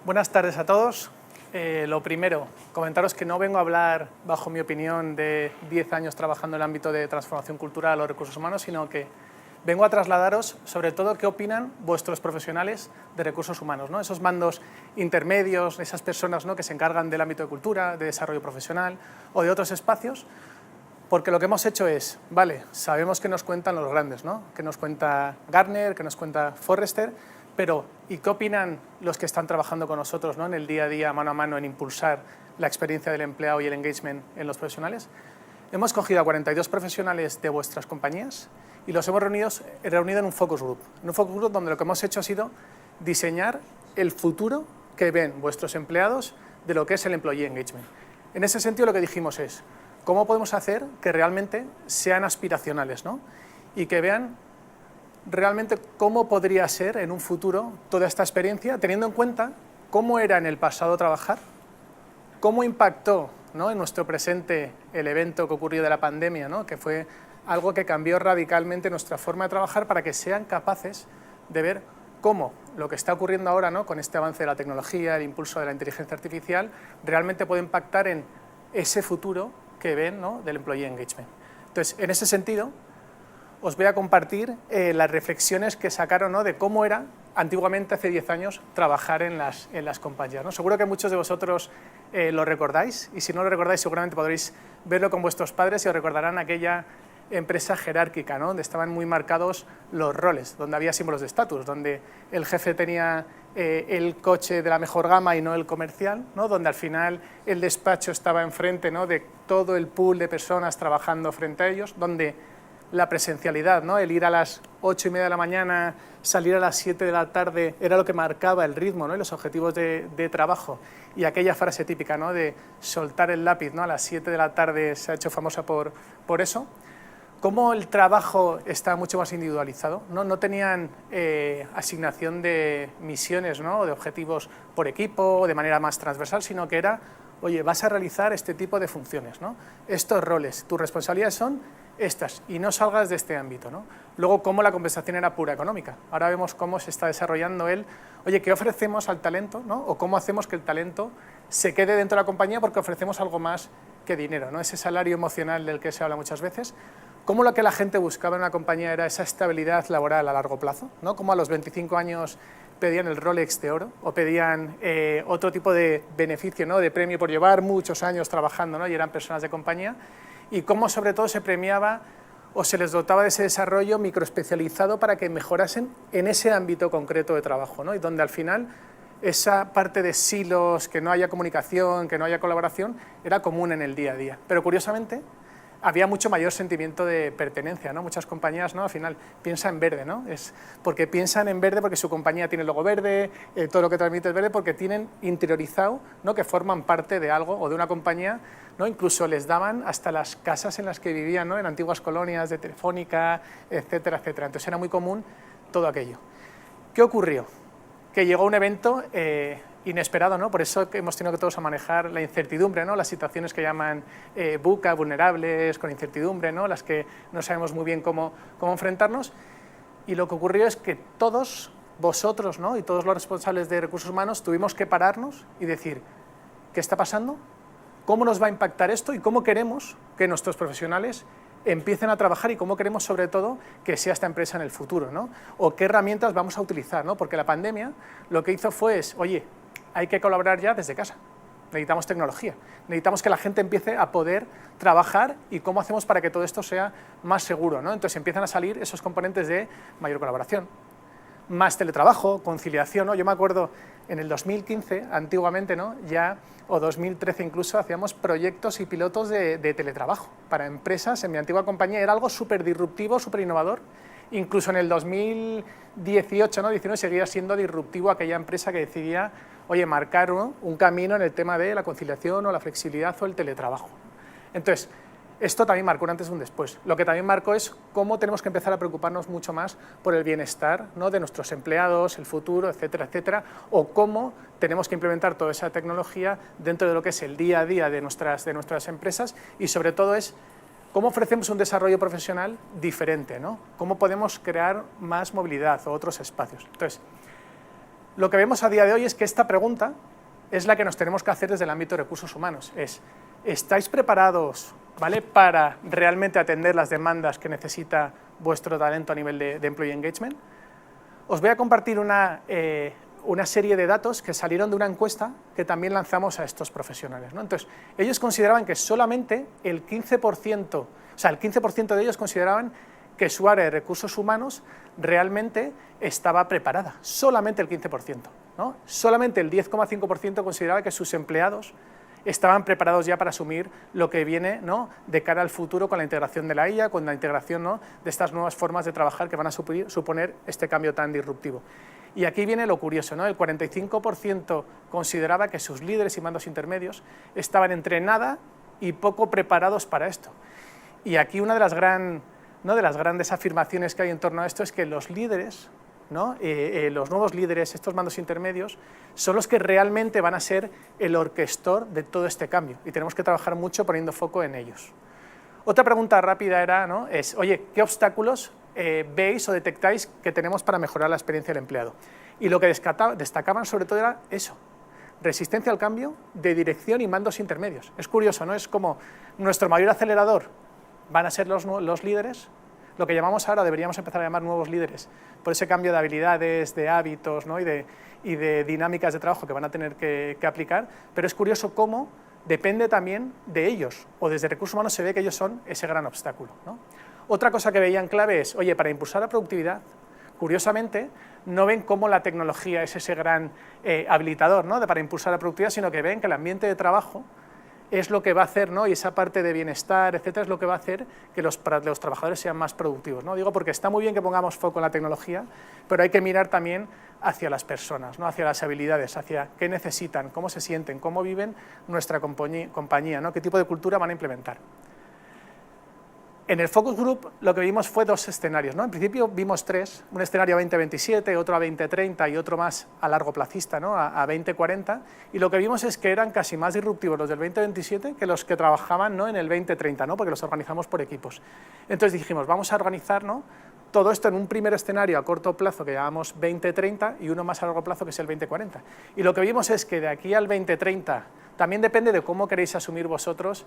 Buenas tardes a todos. Lo primero, comentaros que no vengo a hablar, bajo mi opinión, de 10 años trabajando en el ámbito de transformación cultural o recursos humanos, sino que vengo a trasladaros, sobre todo, qué opinan vuestros profesionales de recursos humanos, ¿no? Esos mandos intermedios, esas personas, ¿no?, que se encargan del ámbito de cultura, de desarrollo profesional o de otros espacios, porque lo que hemos hecho es, vale, sabemos que nos cuentan los grandes, ¿no?, que nos cuenta Gartner, que nos cuenta Forrester, pero ¿y qué opinan los que están trabajando con nosotros, ¿no?, en el día a día, mano a mano, en impulsar la experiencia del empleado y el engagement en los profesionales? Hemos cogido a 42 profesionales de vuestras compañías y los hemos reunido en un focus group. En un focus group donde lo que hemos hecho ha sido diseñar el futuro que ven vuestros empleados de lo que es el employee engagement. En ese sentido, lo que dijimos es, ¿cómo podemos hacer que realmente sean aspiracionales, ¿no?, y que vean realmente cómo podría ser en un futuro toda esta experiencia, teniendo en cuenta cómo era en el pasado trabajar, cómo impactó, ¿no?, en nuestro presente el evento que ocurrió de la pandemia, ¿no?, que fue algo que cambió radicalmente nuestra forma de trabajar, para que sean capaces de ver cómo lo que está ocurriendo ahora, ¿no?, con este avance de la tecnología, el impulso de la inteligencia artificial, realmente puede impactar en ese futuro que ven, ¿no?, del employee engagement. Entonces, en ese sentido, os voy a compartir las reflexiones que sacaron, ¿no?, de cómo era antiguamente, hace 10 años, trabajar en las compañías, ¿no? Seguro que muchos de vosotros lo recordáis, y si no lo recordáis seguramente podréis verlo con vuestros padres y os recordarán aquella empresa jerárquica, ¿no?, donde estaban muy marcados los roles, donde había símbolos de estatus, donde el jefe tenía el coche de la mejor gama y no el comercial, ¿no?, donde al final el despacho estaba enfrente, ¿no?, de todo el pool de personas trabajando frente a ellos, donde la presencialidad, ¿no?, el ir a las 8:30 de la mañana, salir a las 7 de la tarde, era lo que marcaba el ritmo, ¿no?, y los objetivos de trabajo. Y aquella frase típica, ¿no?, de soltar el lápiz, ¿no?, a las 7 de la tarde, se ha hecho famosa por eso. Cómo el trabajo está mucho más individualizado, ¿no? No tenían asignación de misiones, ¿no?, o de objetivos por equipo, o de manera más transversal, sino que era, oye, vas a realizar este tipo de funciones, ¿no?, estos roles, tus responsabilidades son estas, y no salgas de este ámbito, ¿no? Luego, cómo la compensación era pura económica. Ahora vemos cómo se está desarrollando oye, ¿qué ofrecemos al talento, ¿no?, o cómo hacemos que el talento se quede dentro de la compañía porque ofrecemos algo más que dinero, ¿no?, ese salario emocional del que se habla muchas veces. Cómo lo que la gente buscaba en una compañía era esa estabilidad laboral a largo plazo, ¿no?, cómo a los 25 años pedían el Rolex de oro o pedían otro tipo de beneficio, ¿no?, de premio por llevar muchos años trabajando, ¿no?, y eran personas de compañía, y cómo sobre todo se premiaba o se les dotaba de ese desarrollo microespecializado para que mejorasen en ese ámbito concreto de trabajo, ¿no?, y donde al final esa parte de silos, que no haya comunicación, que no haya colaboración, era común en el día a día. Pero curiosamente había mucho mayor sentimiento de pertenencia, ¿no? Muchas compañías, ¿no?, al final piensan en verde, ¿no? Es porque piensan en verde porque su compañía tiene el logo verde, todo lo que transmite es verde, porque tienen interiorizado, ¿no?, que forman parte de algo o de una compañía, ¿no? Incluso les daban hasta las casas en las que vivían, ¿no?, en antiguas colonias de Telefónica, etcétera, etcétera. Entonces era muy común todo aquello. ¿Qué ocurrió? Que llegó un evento inesperado, ¿no? Por eso que hemos tenido que todos a manejar la incertidumbre, ¿no?, las situaciones que llaman VUCA, vulnerables, con incertidumbre, ¿no?, las que no sabemos muy bien cómo enfrentarnos. Y lo que ocurrió es que todos vosotros, ¿no?, y todos los responsables de recursos humanos tuvimos que pararnos y decir, ¿qué está pasando? ¿Cómo nos va a impactar esto? ¿Y cómo queremos que nuestros profesionales empiecen a trabajar? ¿Y cómo queremos, sobre todo, que sea esta empresa en el futuro, ¿no? ¿O qué herramientas vamos a utilizar, ¿no? Porque la pandemia lo que hizo fue, oye, hay que colaborar ya desde casa. Necesitamos tecnología, necesitamos que la gente empiece a poder trabajar, y cómo hacemos para que todo esto sea más seguro, ¿no? Entonces empiezan a salir esos componentes de mayor colaboración, más teletrabajo, conciliación, ¿no? Yo me acuerdo en el 2015, antiguamente, ¿no?, ya, o 2013 incluso, hacíamos proyectos y pilotos de teletrabajo para empresas. En mi antigua compañía era algo súper disruptivo, súper innovador. Incluso en el 2018, ¿no?, 19, seguía siendo disruptivo aquella empresa que decidía, oye, marcar, ¿no?, un camino en el tema de la conciliación o la flexibilidad o el teletrabajo. Entonces, esto también marcó un antes y un después. Lo que también marcó es cómo tenemos que empezar a preocuparnos mucho más por el bienestar, ¿no?, de nuestros empleados, el futuro, etcétera, etcétera, o cómo tenemos que implementar toda esa tecnología dentro de lo que es el día a día de nuestras empresas, y sobre todo es cómo ofrecemos un desarrollo profesional diferente, ¿no? Cómo podemos crear más movilidad o otros espacios. Entonces, lo que vemos a día de hoy es que esta pregunta es la que nos tenemos que hacer desde el ámbito de recursos humanos. ¿Estáis preparados, ¿vale?, para realmente atender las demandas que necesita vuestro talento a nivel de employee engagement? Os voy a compartir una serie de datos que salieron de una encuesta que también lanzamos a estos profesionales, ¿no? Entonces, ellos consideraban que solamente el 15%, o sea, el 15% de ellos consideraban que su área de recursos humanos realmente estaba preparada, solamente el 15%, ¿no? Solamente el 10,5% consideraba que sus empleados estaban preparados ya para asumir lo que viene, ¿no?, de cara al futuro con la integración de la IA, con la integración, ¿no?, de estas nuevas formas de trabajar que van a suponer este cambio tan disruptivo. Y aquí viene lo curioso, ¿no? El 45% consideraba que sus líderes y mandos intermedios estaban entre nada y poco preparados para esto. Y aquí una de las grandes afirmaciones que hay en torno a esto es que los líderes, ¿no?, los nuevos líderes, estos mandos intermedios, son los que realmente van a ser el orquestor de todo este cambio y tenemos que trabajar mucho poniendo foco en ellos. Otra pregunta rápida era, ¿no?, oye, ¿qué obstáculos veis o detectáis que tenemos para mejorar la experiencia del empleado? Y lo que destacaban sobre todo era eso, resistencia al cambio de dirección y mandos intermedios. Es curioso, ¿no? Es como nuestro mayor acelerador van a ser los líderes, lo que llamamos ahora, deberíamos empezar a llamar nuevos líderes, por ese cambio de habilidades, de hábitos, ¿no?, y de dinámicas de trabajo que van a tener que aplicar, pero es curioso cómo depende también de ellos, o desde recursos humanos se ve que ellos son ese gran obstáculo, ¿no? Otra cosa que veían clave es, oye, para impulsar la productividad, curiosamente, no ven cómo la tecnología es ese gran habilitador, ¿no?, para impulsar la productividad, sino que ven que el ambiente de trabajo es lo que va a hacer, ¿no?, y esa parte de bienestar, etcétera, es lo que va a hacer que los trabajadores sean más productivos, ¿no? Digo porque está muy bien que pongamos foco en la tecnología, pero hay que mirar también hacia las personas, ¿no?, hacia las habilidades, hacia qué necesitan, cómo se sienten, cómo viven nuestra compañía, ¿no?, qué tipo de cultura van a implementar. En el Focus Group lo que vimos fue dos escenarios, ¿no? En principio vimos tres, un escenario a 2027, otro a 2030 y otro más a largo placista, ¿no?, a 2040, y lo que vimos es que eran casi más disruptivos los del 2027 que los que trabajaban, ¿no?, en el 2030, ¿no?, porque los organizamos por equipos. Entonces dijimos, vamos a organizar, ¿no?, todo esto en un primer escenario a corto plazo que llamamos 2030 y uno más a largo plazo que es el 2040. Y lo que vimos es que de aquí al 2030 también depende de cómo queréis asumir vosotros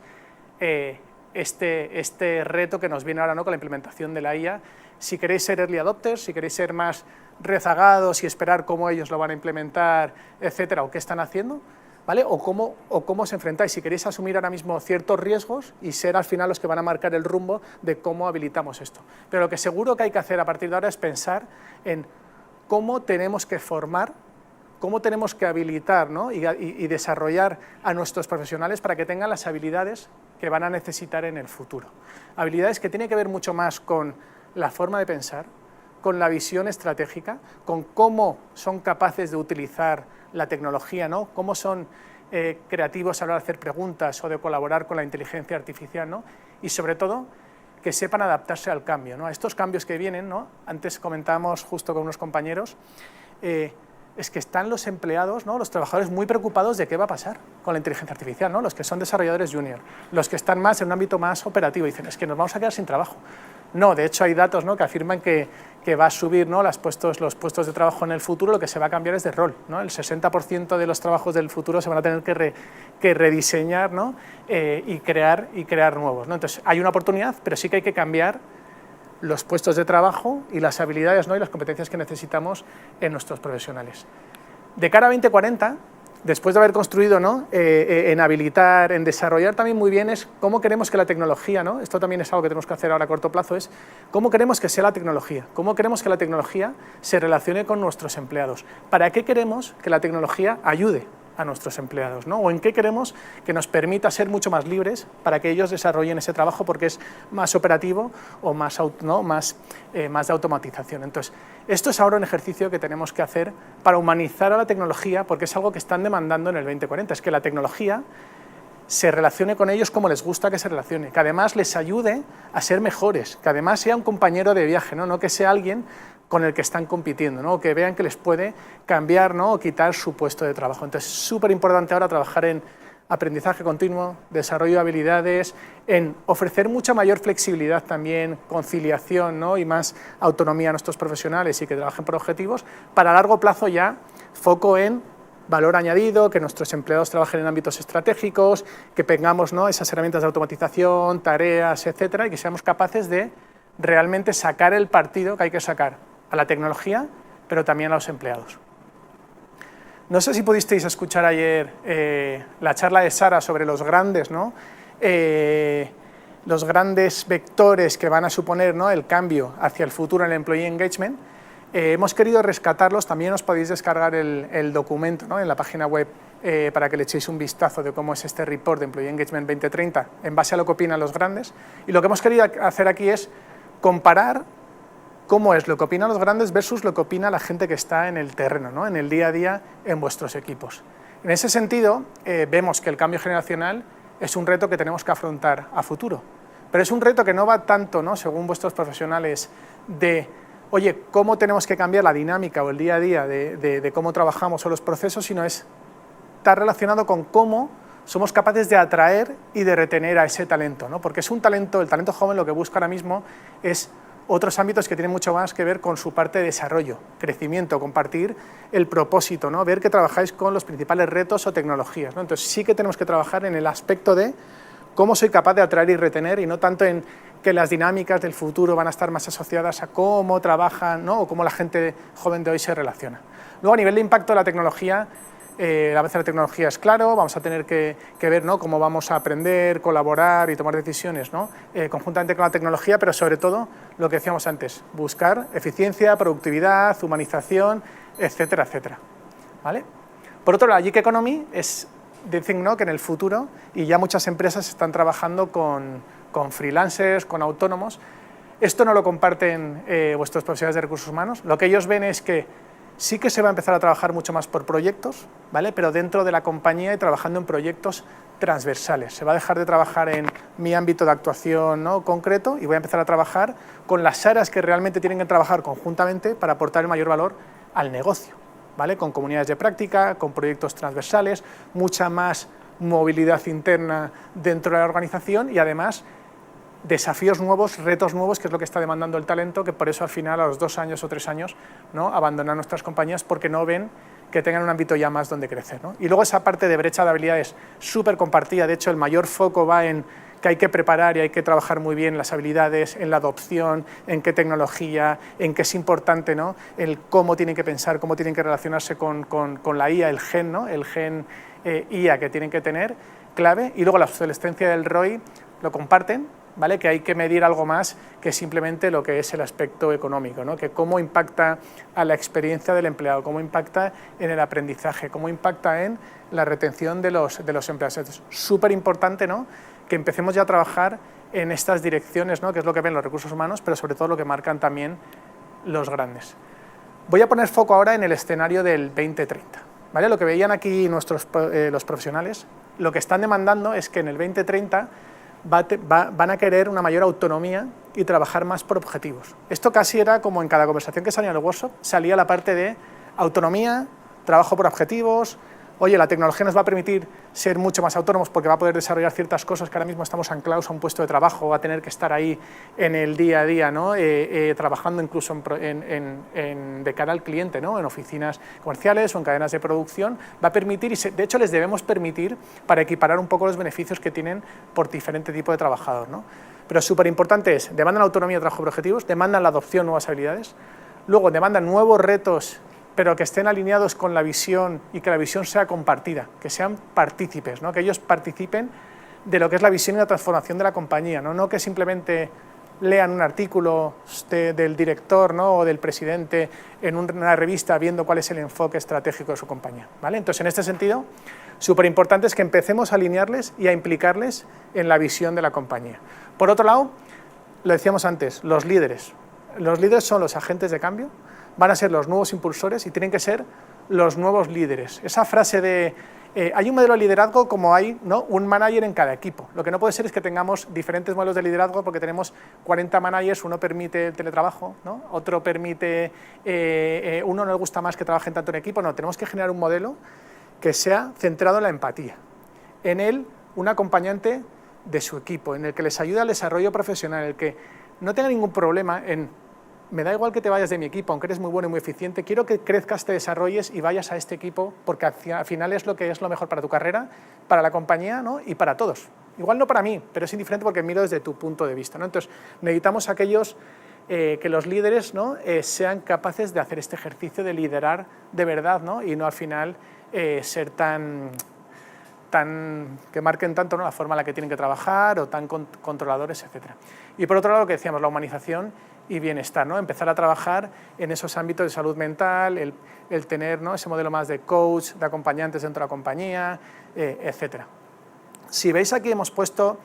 este reto que nos viene ahora, ¿no?, con la implementación de la IA, si queréis ser early adopters, si queréis ser más rezagados y esperar cómo ellos lo van a implementar, etcétera, o qué están haciendo, ¿vale?, o cómo os enfrentáis, si queréis asumir ahora mismo ciertos riesgos y ser al final los que van a marcar el rumbo de cómo habilitamos esto. Pero lo que seguro que hay que hacer a partir de ahora es pensar en cómo tenemos que formar, cómo tenemos que habilitar, ¿no?, y desarrollar a nuestros profesionales para que tengan las habilidades que van a necesitar en el futuro. Habilidades que tienen que ver mucho más con la forma de pensar, con la visión estratégica, con cómo son capaces de utilizar la tecnología, ¿no?, cómo son creativos a la hora de hacer preguntas o de colaborar con la inteligencia artificial, ¿no?, y sobre todo que sepan adaptarse al cambio, ¿no?, a estos cambios que vienen, ¿no? Antes comentábamos justo con unos compañeros, es que están los empleados, ¿no?, los trabajadores muy preocupados de qué va a pasar con la inteligencia artificial, ¿no?, los que son desarrolladores junior, los que están más en un ámbito más operativo, dicen, es que nos vamos a quedar sin trabajo. No, de hecho hay datos, ¿no?, que afirman que va a subir, ¿no?, los puestos de trabajo en el futuro, lo que se va a cambiar es de rol, ¿no? El 60% de los trabajos del futuro se van a tener que rediseñar, ¿no?, y crear nuevos, ¿no? Entonces hay una oportunidad, pero sí que hay que cambiar los puestos de trabajo y las habilidades, ¿no?, y las competencias que necesitamos en nuestros profesionales. De cara a 2040, después de haber construido, ¿no?, en habilitar, en desarrollar también muy bien, es cómo queremos que la tecnología, ¿no?, esto también es algo que tenemos que hacer ahora a corto plazo, es cómo queremos que sea la tecnología, cómo queremos que la tecnología se relacione con nuestros empleados, para qué queremos que la tecnología ayude a nuestros empleados, ¿no?, o en qué queremos que nos permita ser mucho más libres para que ellos desarrollen ese trabajo porque es más operativo o más de automatización. Entonces, esto es ahora un ejercicio que tenemos que hacer para humanizar a la tecnología porque es algo que están demandando en el 2040, es que la tecnología se relacione con ellos como les gusta que se relacione, que además les ayude a ser mejores, que además sea un compañero de viaje, no que sea alguien con el que están compitiendo, ¿no?, o que vean que les puede cambiar, ¿no?, o quitar su puesto de trabajo. Entonces, es súper importante ahora trabajar en aprendizaje continuo, desarrollo de habilidades, en ofrecer mucha mayor flexibilidad también, conciliación, ¿no?, y más autonomía a nuestros profesionales y que trabajen por objetivos, para a largo plazo ya foco en valor añadido, que nuestros empleados trabajen en ámbitos estratégicos, que tengamos, ¿no?, esas herramientas de automatización, tareas, etcétera, y que seamos capaces de realmente sacar el partido que hay que sacar a la tecnología, pero también a los empleados. No sé si pudisteis escuchar ayer la charla de Sara sobre los grandes, ¿no?, los grandes vectores que van a suponer, ¿no?, el cambio hacia el futuro en el Employee Engagement. Hemos querido rescatarlos, también os podéis descargar el documento, ¿no?, en la página web para que le echéis un vistazo de cómo es este report de Employee Engagement 2030 en base a lo que opinan los grandes. Y lo que hemos querido hacer aquí es comparar cómo es lo que opinan los grandes versus lo que opina la gente que está en el terreno, ¿no?, en el día a día en vuestros equipos. En ese sentido, vemos que el cambio generacional es un reto que tenemos que afrontar a futuro, pero es un reto que no va tanto, ¿no?, según vuestros profesionales, de oye, cómo tenemos que cambiar la dinámica o el día a día de cómo trabajamos o los procesos, sino está relacionado con cómo somos capaces de atraer y de retener a ese talento, ¿no?, porque es un talento, el talento joven lo que busca ahora mismo es otros ámbitos que tienen mucho más que ver con su parte de desarrollo, crecimiento, compartir el propósito, ¿no?, ver que trabajáis con los principales retos o tecnologías, ¿no? Entonces sí que tenemos que trabajar en el aspecto de cómo soy capaz de atraer y retener, y no tanto en que las dinámicas del futuro van a estar más asociadas a cómo trabajan, ¿no?, o cómo la gente joven de hoy se relaciona. Luego, a nivel de impacto de la tecnología, a veces la tecnología es claro, vamos a tener que ver, ¿no?, cómo vamos a aprender, colaborar y tomar decisiones, ¿no?, conjuntamente con la tecnología, pero sobre todo, lo que decíamos antes, buscar eficiencia, productividad, humanización, etcétera, etcétera, ¿vale? Por otro lado, la Gig Economy dicen, ¿no?, que en el futuro, y ya muchas empresas están trabajando con freelancers, con autónomos. Esto no lo comparten vuestros profesionales de recursos humanos. Lo que ellos ven es que sí que se va a empezar a trabajar mucho más por proyectos, ¿vale?, pero dentro de la compañía y trabajando en proyectos transversales. Se va a dejar de trabajar en mi ámbito de actuación, ¿no?, concreto, y voy a empezar a trabajar con las áreas que realmente tienen que trabajar conjuntamente para aportar el mayor valor al negocio, ¿vale?, con comunidades de práctica, con proyectos transversales, mucha más movilidad interna dentro de la organización y además desafíos nuevos, retos nuevos, que es lo que está demandando el talento, que por eso al final a los 2 años o 3 años, ¿no?, abandonan nuestras compañías porque no ven que tengan un ámbito ya más donde crecer, ¿no? Y luego esa parte de brecha de habilidades súper compartida, de hecho el mayor foco va en que hay que preparar y hay que trabajar muy bien las habilidades, en la adopción, en qué tecnología, en qué es importante, ¿no?, el cómo tienen que pensar, cómo tienen que relacionarse con la IA, el gen, ¿no?, el gen IA que tienen que tener, clave. Y luego la obsolescencia del ROI lo comparten, ¿vale?, que hay que medir algo más que simplemente lo que es el aspecto económico, ¿no?, que cómo impacta a la experiencia del empleado, cómo impacta en el aprendizaje, cómo impacta en la retención de los empleados. Es súper importante, ¿no?, que empecemos ya a trabajar en estas direcciones, ¿no?, que es lo que ven los recursos humanos, pero sobre todo lo que marcan también los grandes. Voy a poner foco ahora en el escenario del 2030, ¿vale? Lo que veían aquí los profesionales, lo que están demandando es que en el 2030 van a querer una mayor autonomía y trabajar más por objetivos. Esto casi era como en cada conversación que salía en el workshop, salía la parte de autonomía, trabajo por objetivos. Oye, la tecnología nos va a permitir ser mucho más autónomos porque va a poder desarrollar ciertas cosas que ahora mismo estamos anclados a un puesto de trabajo, va a tener que estar ahí en el día a día, ¿no?, trabajando incluso de cara al cliente, ¿no?, en oficinas comerciales o en cadenas de producción. Va a permitir, y de hecho les debemos permitir, para equiparar un poco los beneficios que tienen por diferente tipo de trabajador, ¿no? Pero súper importante es, demandan autonomía, trabajo por objetivos, demandan la adopción de nuevas habilidades, luego demandan nuevos retos, pero que estén alineados con la visión y que la visión sea compartida, que sean partícipes, ¿no?, que ellos participen de lo que es la visión y la transformación de la compañía, no que simplemente lean un artículo del director, ¿no?, o del presidente en una revista viendo cuál es el enfoque estratégico de su compañía, ¿vale? Entonces, en este sentido, súper importante es que empecemos a alinearles y a implicarles en la visión de la compañía. Por otro lado, lo decíamos antes, los líderes. Los líderes son los agentes de cambio, van a ser los nuevos impulsores y tienen que ser los nuevos líderes. Esa frase de hay un modelo de liderazgo como hay, ¿no?, un manager en cada equipo. Lo que no puede ser es que tengamos diferentes modelos de liderazgo porque tenemos 40 managers, uno permite el teletrabajo, ¿no?, otro permite, uno no le gusta más que trabajen tanto en equipo. No, tenemos que generar un modelo que sea centrado en la empatía, en un acompañante de su equipo, en el que les ayude al desarrollo profesional, en el que no tenga ningún problema en me da igual que te vayas de mi equipo, aunque eres muy bueno y muy eficiente, quiero que crezcas, te desarrolles y vayas a este equipo, porque al final es lo que es lo mejor para tu carrera, para la compañía, ¿no? Y para todos. Igual no para mí, pero es indiferente porque miro desde tu punto de vista, ¿no? Entonces, necesitamos aquellos que los líderes, ¿no? Sean capaces de hacer este ejercicio de liderar de verdad, ¿no? Y no al final ser que marquen tanto, ¿no? La forma en la que tienen que trabajar o tan controladores, etc. Y por otro lado, lo que decíamos, la humanización y bienestar, ¿no? Empezar a trabajar en esos ámbitos de salud mental, el tener, ¿no? Ese modelo más de coach, de acompañantes dentro de la compañía, etc. Si veis aquí hemos puesto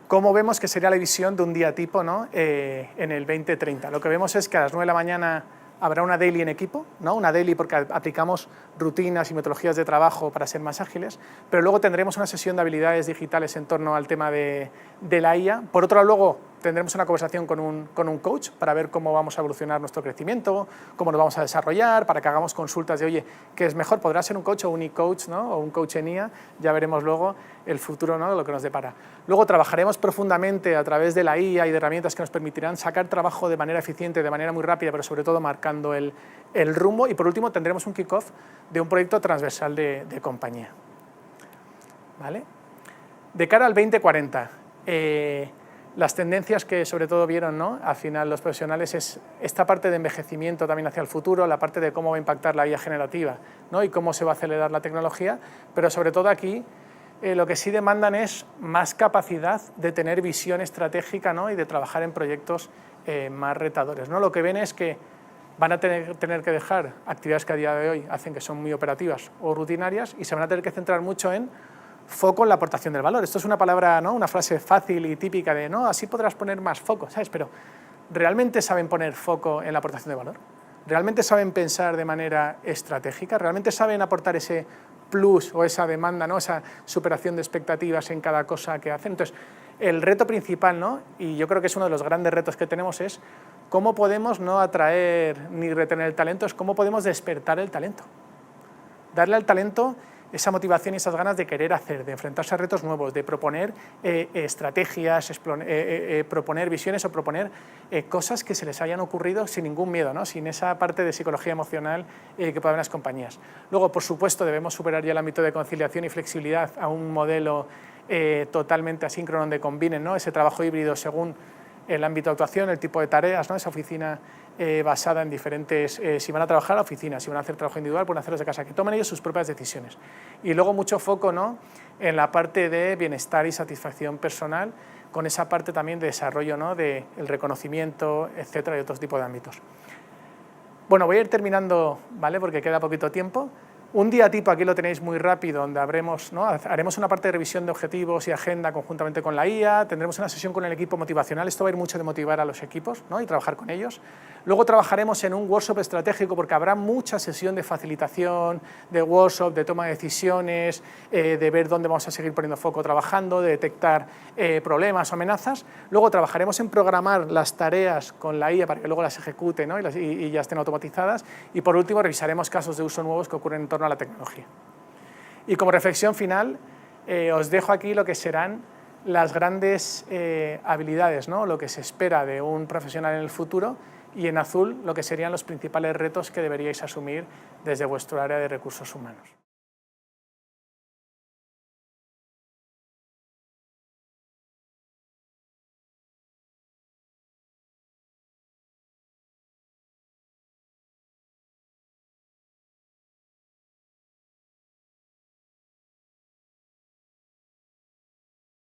cómo vemos que sería la visión de un día tipo, ¿no? En el 2030. Lo que vemos es que a las 9 de la mañana habrá una daily en equipo, ¿no? Una daily porque aplicamos rutinas y metodologías de trabajo para ser más ágiles, pero luego tendremos una sesión de habilidades digitales en torno al tema de la IA. Por otro lado, luego tendremos una conversación con un coach para ver cómo vamos a evolucionar nuestro crecimiento, cómo nos vamos a desarrollar, para que hagamos consultas de, oye, ¿qué es mejor? ¿Podrá ser un coach o un e-coach, ¿no? O un coach en IA? Ya veremos luego el futuro, ¿no? De lo que nos depara. Luego trabajaremos profundamente a través de la IA y de herramientas que nos permitirán sacar trabajo de manera eficiente, de manera muy rápida, pero sobre todo marcando el rumbo. Y por último tendremos un kick-off de un proyecto transversal de compañía. ¿Vale? De cara al 2040, las tendencias que sobre todo vieron, ¿no? Al final los profesionales es esta parte de envejecimiento también hacia el futuro, la parte de cómo va a impactar la IA generativa, ¿no? Y cómo se va a acelerar la tecnología, pero sobre todo aquí lo que sí demandan es más capacidad de tener visión estratégica, ¿no? Y de trabajar en proyectos más retadores, ¿no? Lo que ven es que van a tener que dejar actividades que a día de hoy hacen que son muy operativas o rutinarias y se van a tener que centrar mucho en foco en la aportación del valor. Esto es una palabra, ¿no? Una frase fácil y típica de, no, así podrás poner más foco, ¿sabes? Pero ¿realmente saben poner foco en la aportación de valor? ¿Realmente saben pensar de manera estratégica? ¿Realmente saben aportar ese plus o esa demanda, ¿no? Esa superación de expectativas en cada cosa que hacen? Entonces, el reto principal, ¿no? Y yo creo que es uno de los grandes retos que tenemos, es cómo podemos no atraer ni retener el talento, es cómo podemos despertar el talento. Darle al talento esa motivación y esas ganas de querer hacer, de enfrentarse a retos nuevos, de proponer estrategias, proponer visiones o proponer cosas que se les hayan ocurrido sin ningún miedo, ¿no? Sin esa parte de psicología emocional que pueden las compañías. Luego, por supuesto, debemos superar ya el ámbito de conciliación y flexibilidad a un modelo totalmente asíncrono donde combinen, ¿no? Ese trabajo híbrido según el ámbito de actuación, el tipo de tareas, ¿no? Esa oficina basada en diferentes, si van a trabajar a la oficina, si van a hacer trabajo individual, pueden hacerlo desde casa, que tomen ellos sus propias decisiones. Y luego mucho foco, ¿no? En la parte de bienestar y satisfacción personal, con esa parte también de desarrollo, ¿no? Del reconocimiento, etcétera, y otros tipos de ámbitos. Bueno, voy a ir terminando, ¿vale? Porque queda poquito tiempo. Un día tipo, aquí lo tenéis muy rápido, donde haremos una parte de revisión de objetivos y agenda conjuntamente con la IA, tendremos una sesión con el equipo motivacional, esto va a ir mucho de motivar a los equipos, ¿no? Y trabajar con ellos. Luego trabajaremos en un workshop estratégico porque habrá mucha sesión de facilitación, de workshop, de toma de decisiones, de ver dónde vamos a seguir poniendo foco trabajando, de detectar problemas o amenazas. Luego trabajaremos en programar las tareas con la IA para que luego las ejecute, ¿no? y ya estén automatizadas. Y por último revisaremos casos de uso nuevos que ocurren en torno a la tecnología. Y como reflexión final, os dejo aquí lo que serán las grandes habilidades, ¿no? Lo que se espera de un profesional en el futuro, y en azul lo que serían los principales retos que deberíais asumir desde vuestro área de recursos humanos.